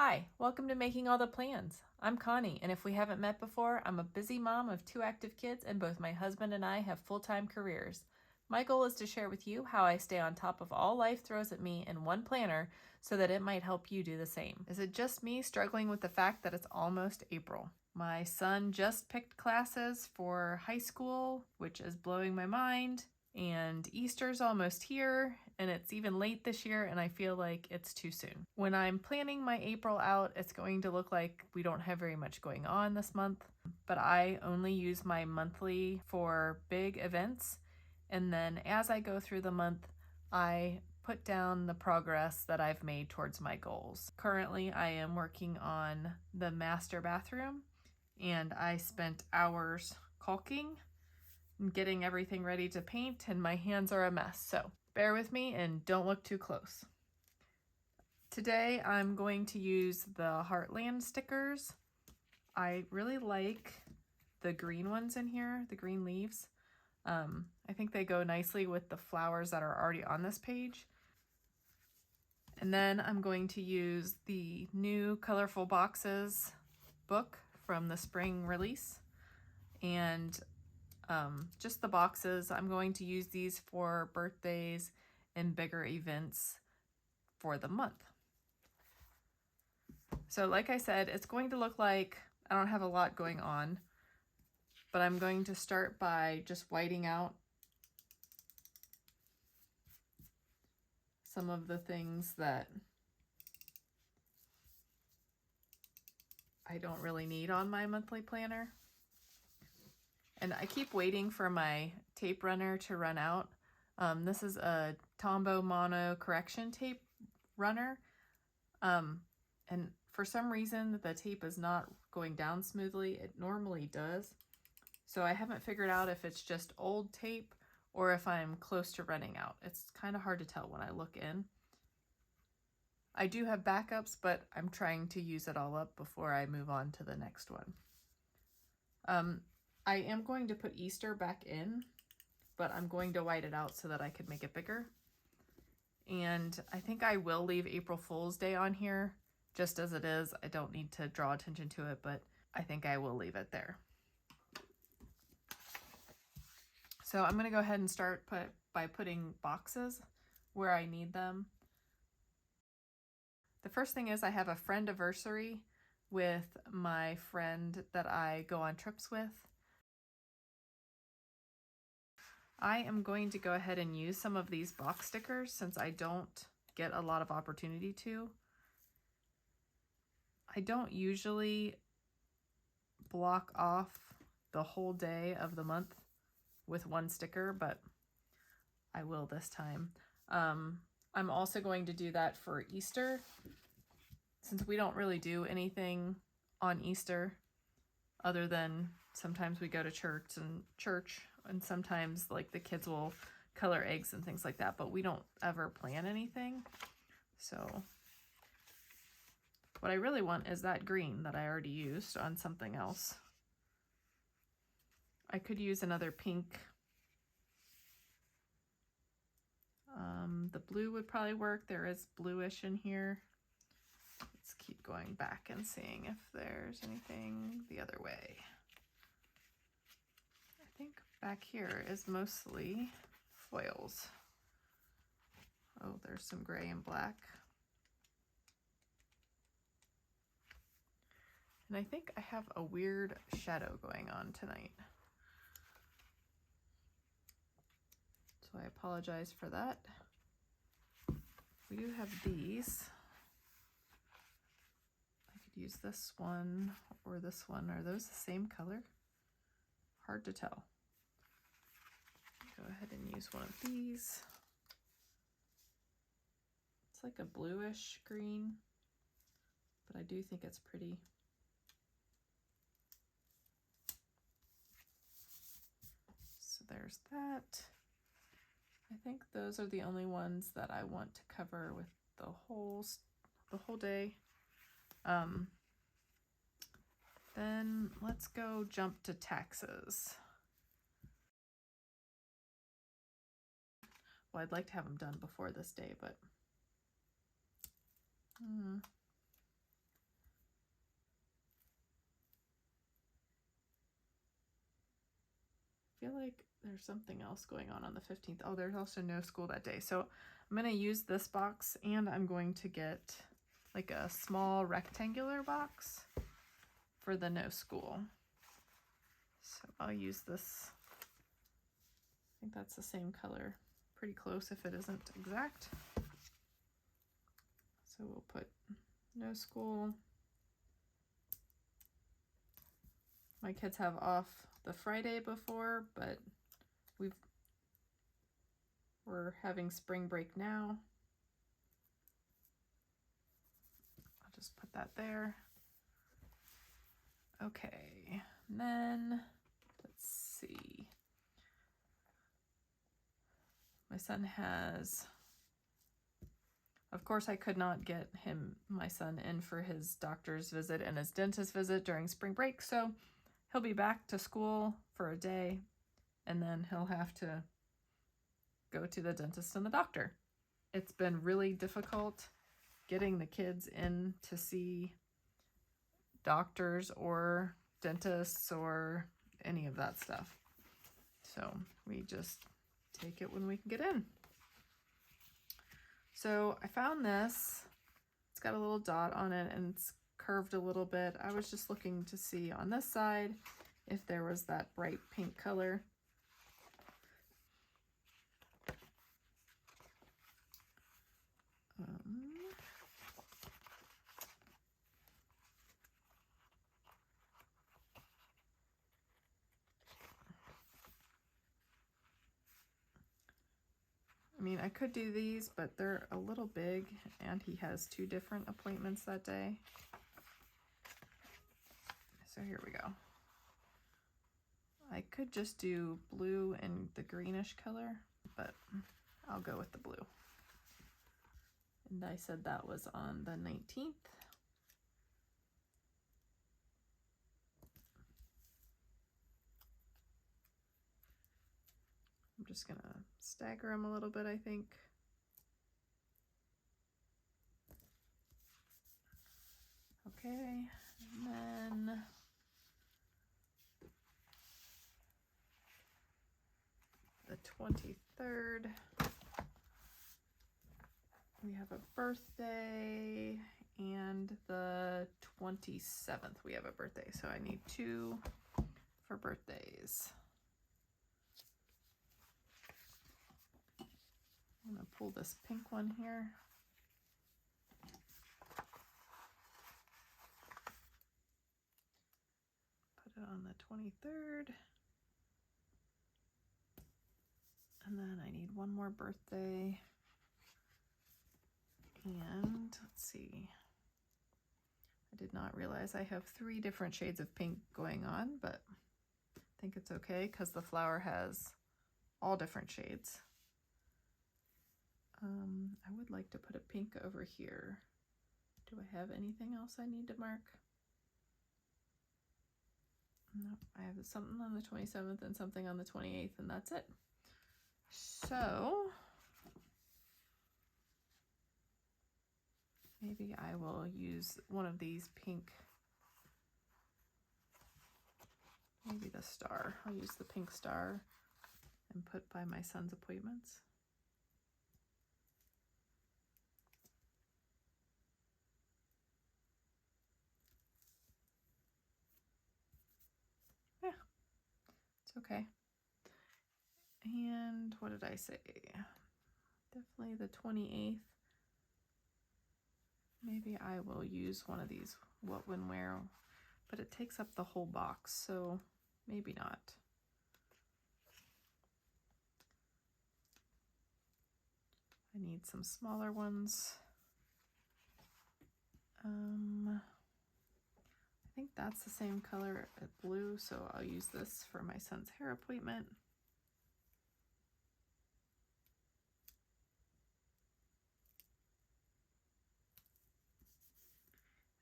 Hi, welcome to Making All the Plans. I'm Connie, and if we haven't met before, I'm a busy mom of 2 active kids, and both my husband and I have full-time careers. My goal is to share with you how I stay on top of all life throws at me in one planner so that it might help you do the same. Is it just me struggling with the fact that it's almost April? My son just picked classes for high school, which is blowing my mind. And Easter's almost here, and it's even late this year, and I feel like it's too soon. When I'm planning my April out, it's going to look like we don't have very much going on this month, but I only use my monthly for big events, and then as I go through the month, I put down the progress that I've made towards my goals. Currently, I am working on the master bathroom, and I spent hours caulking and getting everything ready to paint, and my hands are a mess, so bear with me and don't look too close. Today I'm going to use the Heartland stickers. I really like the green ones in here, the green leaves. I think they go nicely with the flowers that are already on this page. And then I'm going to use the new Colorful Boxes book from the spring release, and just the boxes. I'm going to use these for birthdays and bigger events for the month. So like I said, it's going to look like I don't have a lot going on, but I'm going to start by just whiting out some of the things that I don't really need on my monthly planner. And I keep waiting for my tape runner to run out. This is a Tombow Mono correction tape runner. And for some reason, the tape is not going down smoothly. It normally does. So I haven't figured out if it's just old tape or if I'm close to running out. It's kind of hard to tell when I look in. I do have backups, but I'm trying to use it all up before I move on to the next one. I am going to put Easter back in, but I'm going to white it out so that I could make it bigger. And I think I will leave April Fool's Day on here just as it is. I don't need to draw attention to it, but I think I will leave it there. So I'm going to go ahead and start by putting boxes where I need them. The first thing is I have a friend-iversary with my friend that I go on trips with. I am going to go ahead and use some of these box stickers since I don't get a lot of opportunity to. I don't usually block off the whole day of the month with one sticker, but I will this time. I'm also going to do that for Easter, since we don't really do anything on Easter other than sometimes we go to church and sometimes like the kids will color eggs and things like that, but we don't ever plan anything. So what I really want is that green that I already used on something else. I could use another pink. The blue would probably work. There is bluish in here. Let's keep going back and seeing if there's anything the other way. I think back here is mostly foils. Oh, there's some gray and black. And I think I have a weird shadow going on tonight. So I apologize for that. We do have these. I could use this one or this one. Are those the same color? Hard to tell. Go ahead and use one of these. It's like a bluish green, but I do think it's pretty. So there's that. I think those are the only ones that I want to cover with the whole day. Then let's go jump to taxes. Well, I'd like to have them done before this day, but feel like there's something else going on the 15th. Oh, there's also no school that day. So I'm going to use this box, and I'm going to get like a small rectangular box for the no school. So I'll use this. I think that's the same color, pretty close if it isn't exact. So we'll put no school. My kids have off the Friday before, but we're having spring break now. I'll just put that there. Okay, and then let's see. My son has, of course, I could not get my son in for his doctor's visit and his dentist visit during spring break, so he'll be back to school for a day, and then he'll have to go to the dentist and the doctor. It's been really difficult getting the kids in to see doctors or dentists or any of that stuff. So we just take it when we can get in. So I found this. It's got a little dot on it and it's curved a little bit. I was just looking to see on this side if there was that bright pink color. I mean, I could do these, but they're a little big, and he has 2 different appointments that day. So here we go. I could just do blue and the greenish color, but I'll go with the blue. And I said that was on the 19th. I'm just gonna stagger them a little bit, I think. Okay, and then the 23rd, we have a birthday, and the 27th we have a birthday, so I need 2 for birthdays. I'm gonna pull this pink one here. Put it on the 23rd. And then I need 1 more birthday. And let's see. I did not realize I have 3 different shades of pink going on, but I think it's okay because the flower has all different shades. I would like to put a pink over here. Do I have anything else I need to mark? No, I have something on the 27th and something on the 28th, and that's it. So maybe I will use one of these pink, maybe the star. I'll use the pink star and put by my son's appointments. Yeah, it's okay. And what did I say? Definitely the 28th. Maybe I will use one of these what, when, where, but it takes up the whole box, so maybe not. I need some smaller ones. I think that's the same color as blue, so I'll use this for my son's hair appointment.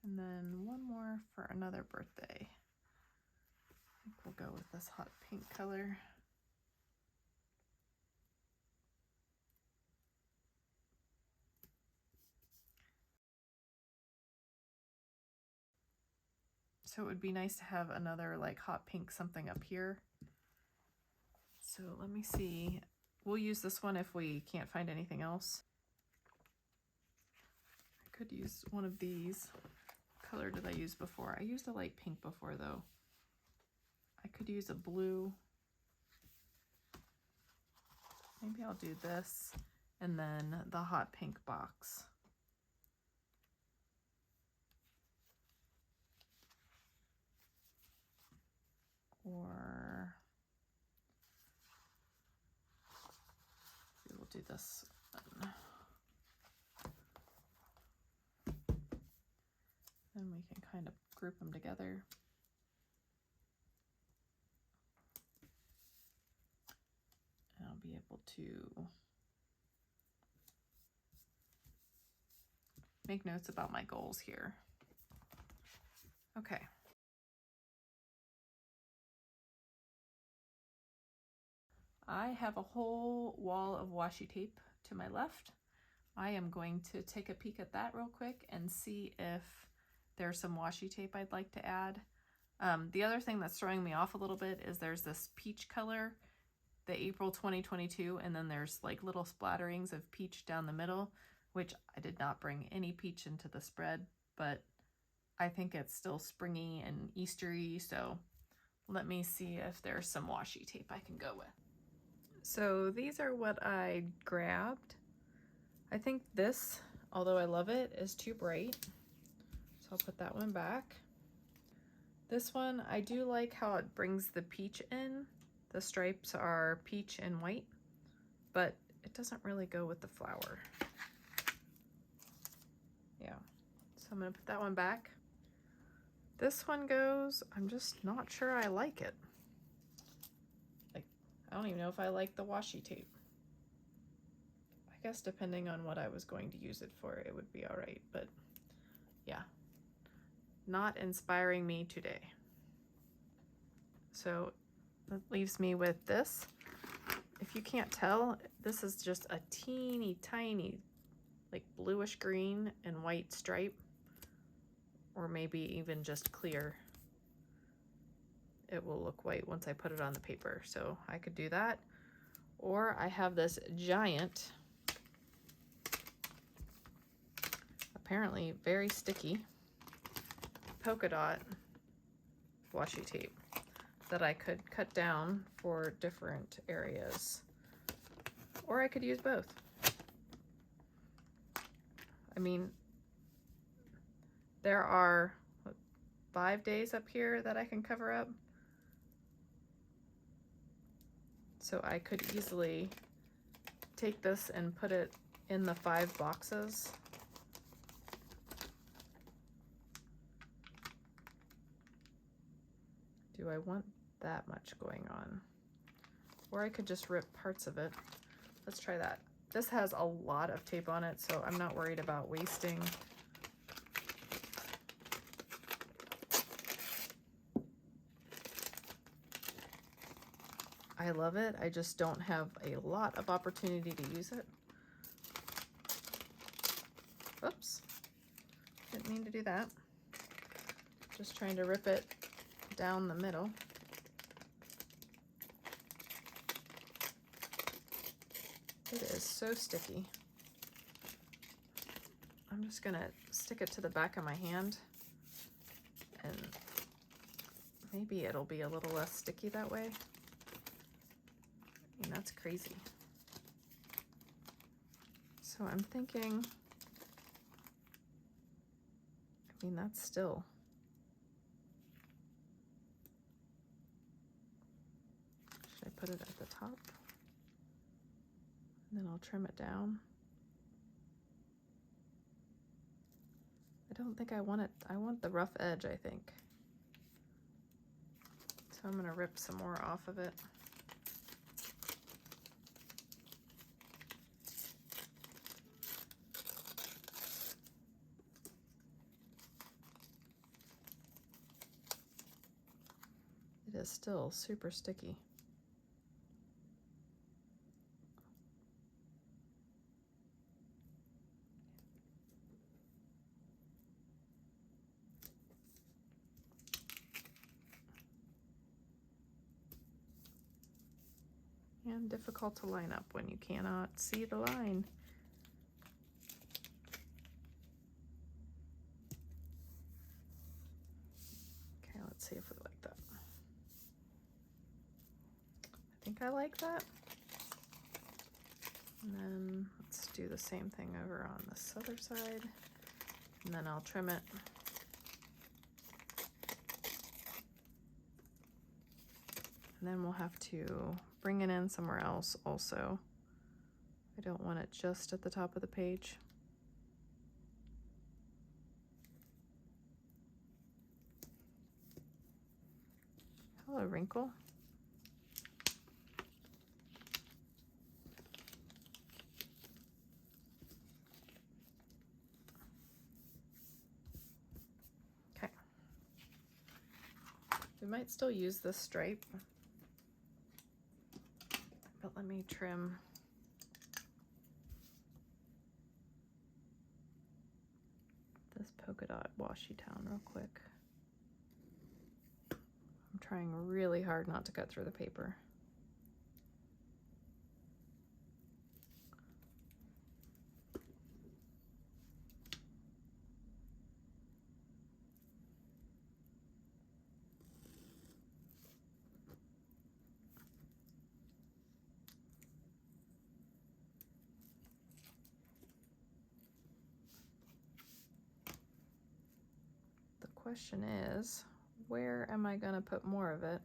And then 1 more for another birthday. I think we'll go with this hot pink color. So it would be nice to have another like hot pink something up here. So let me see. We'll use this one if we can't find anything else. I could use one of these. What color did I use before? I used a light pink before though. I could use a blue. Maybe I'll do this and then the hot pink box. Or we'll do this one. Then we can kind of group them together. And I'll be able to make notes about my goals here. Okay. I have a whole wall of washi tape to my left. I am going to take a peek at that real quick and see if there's some washi tape I'd like to add. The other thing that's throwing me off a little bit is there's this peach color, the April 2022, and then there's like little splatterings of peach down the middle, which I did not bring any peach into the spread, but I think it's still springy and Eastery, so let me see if there's some washi tape I can go with. So these are what I grabbed. I think this, although I love it, is too bright. So I'll put that one back. This one, I do like how it brings the peach in. The stripes are peach and white, but it doesn't really go with the flower. Yeah, so I'm gonna put that one back. This one goes, I'm just not sure I like it. I don't even know if I like the washi tape. I guess depending on what I was going to use it for, it would be all right, but yeah, not inspiring me today. So that leaves me with this. If you can't tell, this is just a teeny tiny, like bluish green and white stripe, or maybe even just clear. It will look white once I put it on the paper, so I could do that. Or I have this giant, apparently very sticky, polka dot washi tape that I could cut down for different areas. Or I could use both. I mean, there are 5 days up here that I can cover up. So I could easily take this and put it in the 5 boxes. Do I want that much going on? Or I could just rip parts of it. Let's try that. This has a lot of tape on it, so I'm not worried about wasting. I love it. I just don't have a lot of opportunity to use it. Oops. Didn't mean to do that. Just trying to rip it down the middle. It is so sticky. I'm just gonna stick it to the back of my hand and maybe it'll be a little less sticky that way. I mean, that's crazy. So I'm thinking, I mean, that's still. Should I put it at the top? And then I'll trim it down. I don't think I want it. I want the rough edge, I think. So I'm gonna rip some more off of it. It is still super sticky. and difficult to line up when you cannot see the line. Okay, let's see if we like that. I think I like that. And then let's do the same thing over on this other side, and then I'll trim it. And then we'll have to bring it in somewhere else also. I don't want it just at the top of the page. Hello, wrinkle. Okay. We might still use this stripe, but let me trim this polka dot washi town real quick. I'm trying really hard not to cut through the paper. The question is, where am I going to put more of it?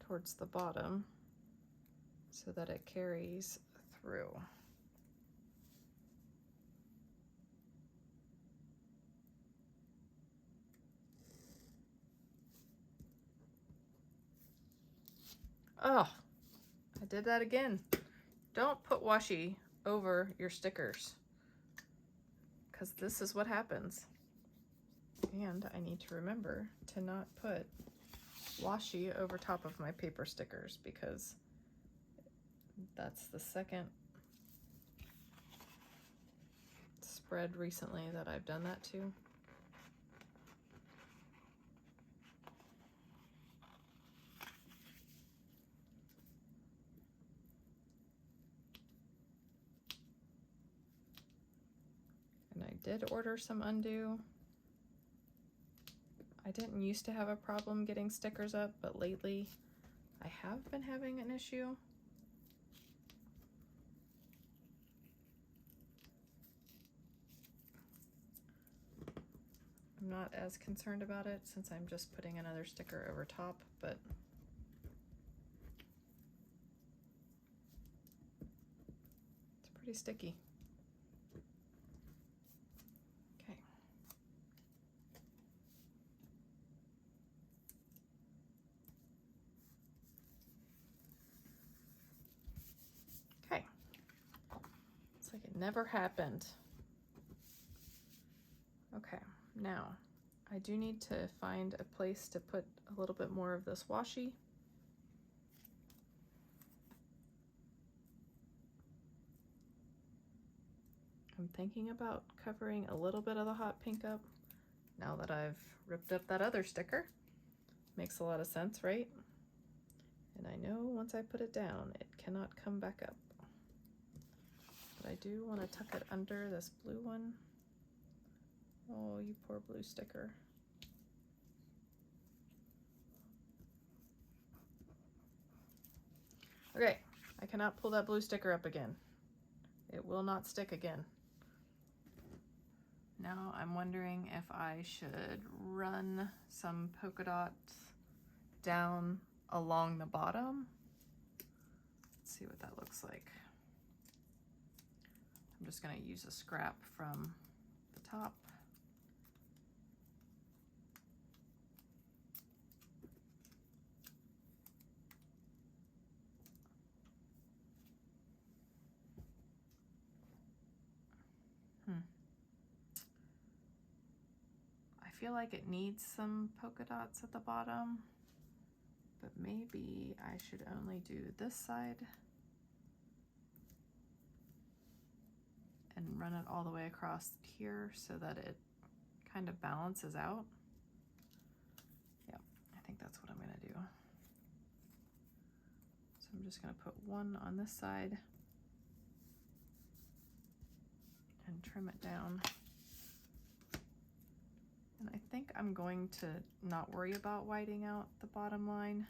Towards the bottom so that it carries through. Oh, I did that again. Don't put washi over your stickers, because this is what happens. And I need to remember to not put washi over top of my paper stickers, because that's the second spread recently that I've done that to. And I did order some undo. I didn't used to have a problem getting stickers up, but lately I have been having an issue. I'm not as concerned about it since I'm just putting another sticker over top, but it's pretty sticky. Okay. Okay. It's like it never happened. Okay, now I do need to find a place to put a little bit more of this washi. I'm thinking about covering a little bit of the hot pink up now that I've ripped up that other sticker. Makes a lot of sense, right? And I know once I put it down, it cannot come back up. But I do want to tuck it under this blue one. Oh, you poor blue sticker. Okay, I cannot pull that blue sticker up again. It will not stick again. Now I'm wondering if I should run some polka dots down along the bottom. Let's see what that looks like. I'm just going to use a scrap from the top. I feel like it needs some polka dots at the bottom, but maybe I should only do this side and run it all the way across here so that it kind of balances out. Yeah, I think that's what I'm gonna do. So I'm just going to put one on this side and trim it down. And I think I'm going to not worry about whiting out the bottom line.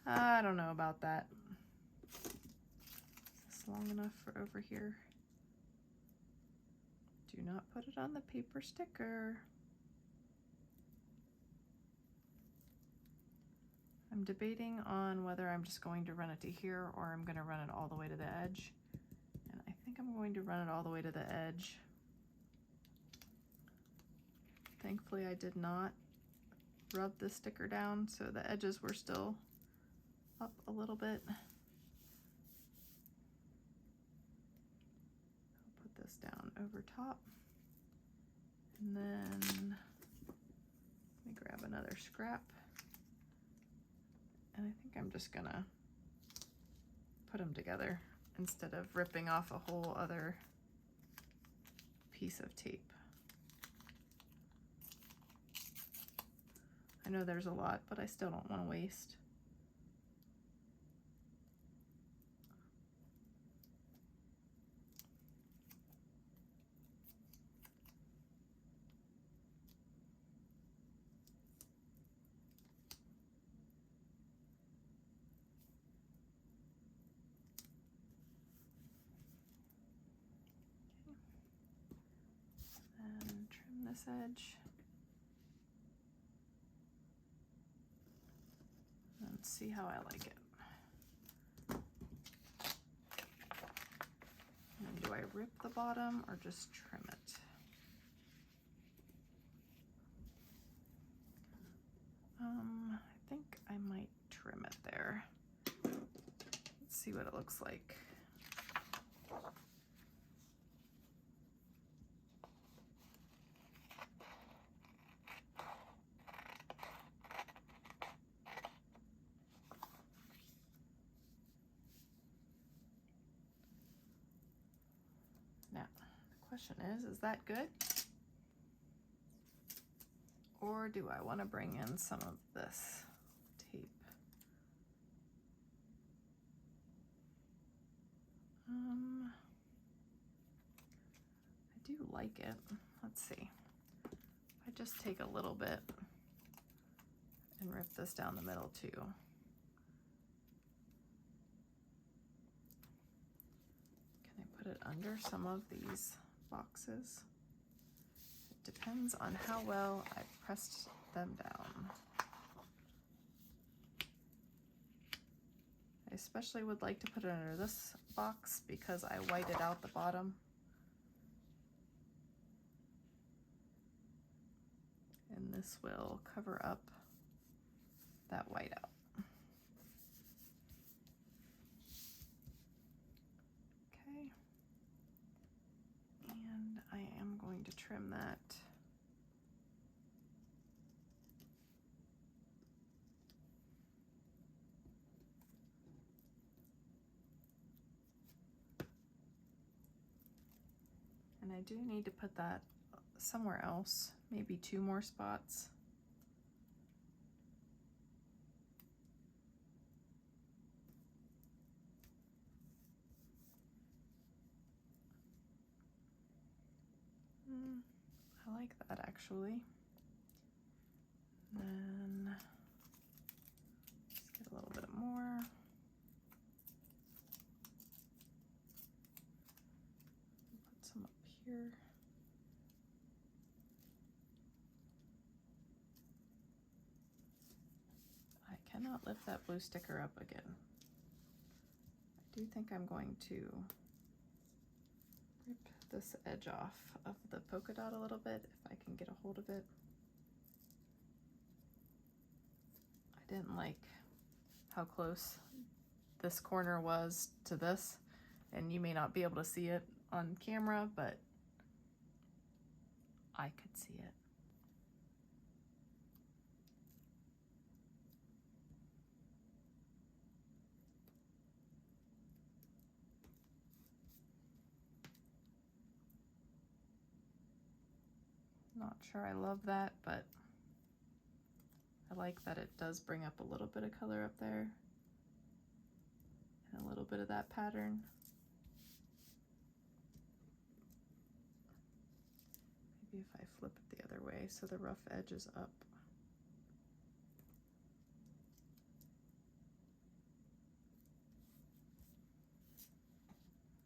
I don't know about that. Is this long enough for over here? Do not put it on the paper sticker. I'm debating on whether I'm just going to run it to here or I'm going to run it all the way to the edge. And I think I'm going to run it all the way to the edge. Thankfully, I did not rub the sticker down, so the edges were still up a little bit. I'll put this down over top. And then let me grab another scrap. And I think I'm just gonna put them together instead of ripping off a whole other piece of tape. I know there's a lot, but I still don't want to waste. And trim this edge. And see how I like it. And do I rip the bottom or just trim it? I think I might trim it there. Let's see what it looks like. Now, the question is that good? Or do I want to bring in some of this tape? I do like it. Let's see. I just take a little bit and rip this down the middle too. Can I put it under some of these boxes? It depends on how well I pressed them down. I especially would like to put it under this box because I whited out the bottom. And this will cover up that whiteout. Okay. And I am going to trim that. And I do need to put that somewhere else, maybe 2 more spots. I like that actually. And then let's get a little bit more. Put some up here. I cannot lift that blue sticker up again. I do think I'm going to rip this edge off of the polka dot a little bit if I can get a hold of it. I didn't like how close this corner was to this, and you may not be able to see it on camera, but I could see it. Not sure I love that, but I like that it does bring up a little bit of color up there and a little bit of that pattern. Maybe if I flip it the other way so the rough edge is up.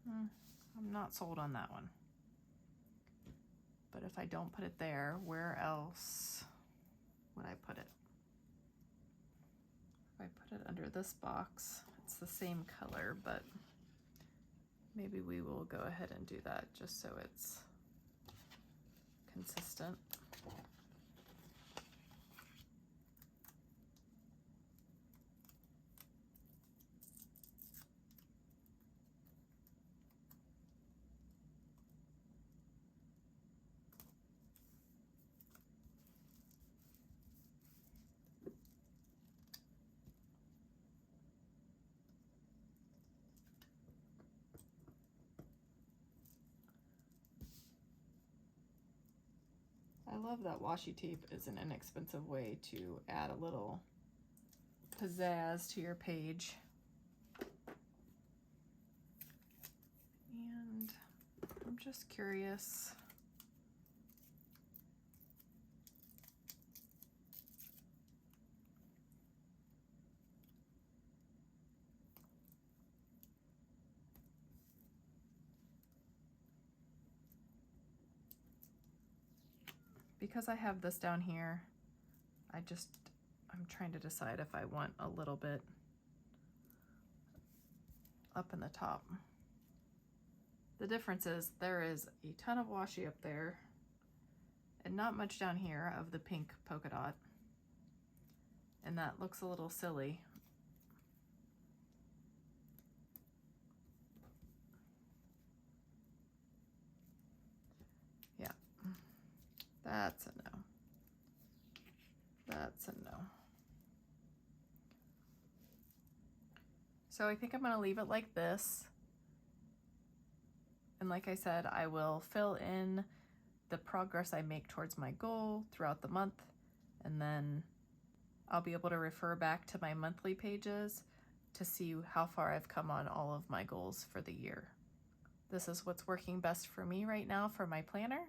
I'm not sold on that one. But if I don't put it there, where else would I put it? If I put it under this box, it's the same color, but maybe we will go ahead and do that just so it's consistent. I love that washi tape is an inexpensive way to add a little pizzazz to your page. And I'm just curious. Because I have this down here, I'm trying to decide if I want a little bit up in the top. The difference is there is a ton of washi up there and not much down here of the pink polka dot. And that looks a little silly. Yeah, that's a no. That's a no. So I think I'm gonna leave it like this. And like I said, I will fill in the progress I make towards my goal throughout the month, and then I'll be able to refer back to my monthly pages to see how far I've come on all of my goals for the year. This is what's working best for me right now for my planner.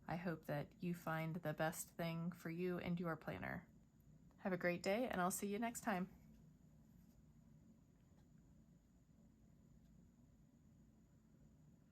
I hope that you find the best thing for you and your planner. Have a great day, and I'll see you next time.